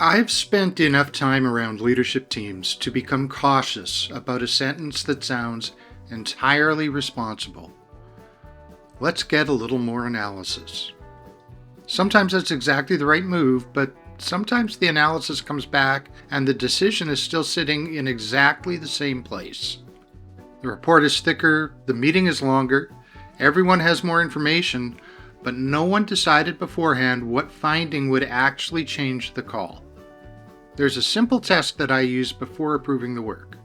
I've spent enough time around leadership teams to become cautious about a sentence that sounds entirely responsible. Let's get a little more analysis. Sometimes that's exactly the right move, but sometimes the analysis comes back and the decision is still sitting in exactly the same place. The report is thicker, the meeting is longer, everyone has more information, but no one decided beforehand what finding would actually change the call. There's a simple test that I use before approving the work.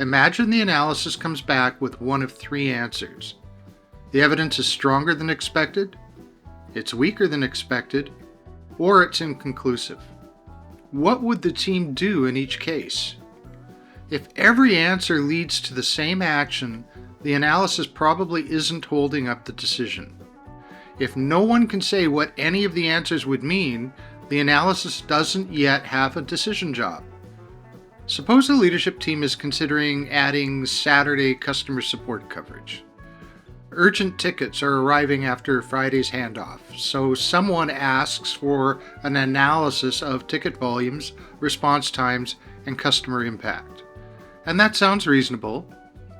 Imagine the analysis comes back with one of three answers. The evidence is stronger than expected, it's weaker than expected, or it's inconclusive. What would the team do in each case? If every answer leads to the same action, the analysis probably isn't holding up the decision. If no one can say what any of the answers would mean, the analysis doesn't yet have a decision job. Suppose the leadership team is considering adding Saturday customer support coverage. Urgent tickets are arriving after Friday's handoff, so someone asks for an analysis of ticket volumes, response times, and customer impact. And that sounds reasonable,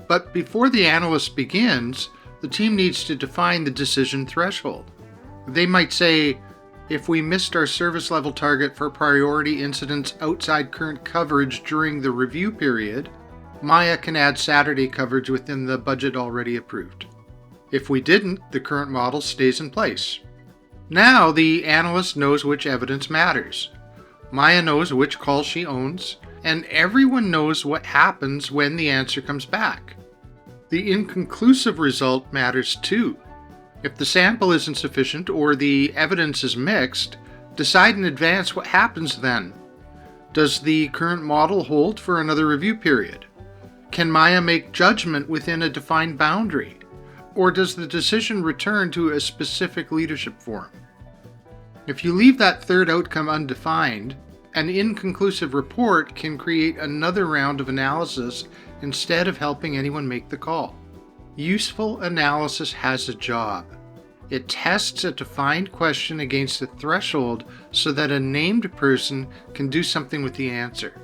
but before the analyst begins, the team needs to define the decision threshold. They might say, if we missed our service level target for priority incidents outside current coverage during the review period, Maya can add Saturday coverage within the budget already approved. If we didn't, the current model stays in place. Now the analyst knows which evidence matters. Maya knows which call she owns, and everyone knows what happens when the answer comes back. The inconclusive result matters too. If the sample isn't sufficient or the evidence is mixed, decide in advance what happens then. Does the current model hold for another review period? Can Maya make judgment within a defined boundary? Or does the decision return to a specific leadership forum? If you leave that third outcome undefined, an inconclusive report can create another round of analysis instead of helping anyone make the call. Useful analysis has a job. It tests a defined question against a threshold so that a named person can do something with the answer.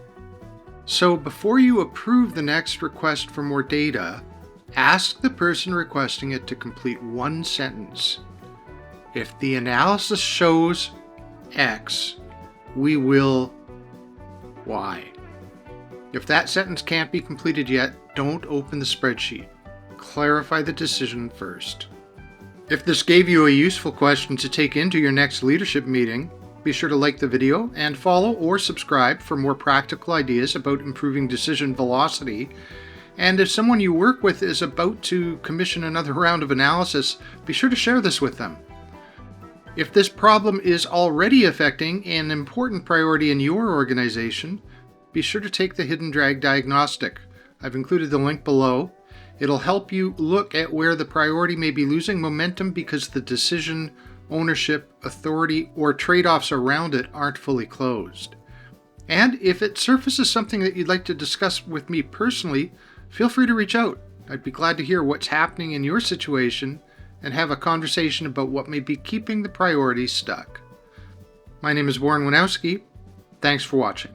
So before you approve the next request for more data, ask the person requesting it to complete one sentence. If the analysis shows X, we will Y. If that sentence can't be completed yet, don't open the spreadsheet. Clarify the decision first. If this gave you a useful question to take into your next leadership meeting, be sure to like the video and follow or subscribe for more practical ideas about improving decision velocity. And if someone you work with is about to commission another round of analysis, be sure to share this with them. If this problem is already affecting an important priority in your organization, be sure to take the Hidden Drag Diagnostic. I've included the link below. It'll help you look at where the priority may be losing momentum because the decision, ownership, authority, or trade-offs around it aren't fully closed. And if it surfaces something that you'd like to discuss with me personally, feel free to reach out. I'd be glad to hear what's happening in your situation and have a conversation about what may be keeping the priorities stuck. My name is Warren Winowski. Thanks for watching.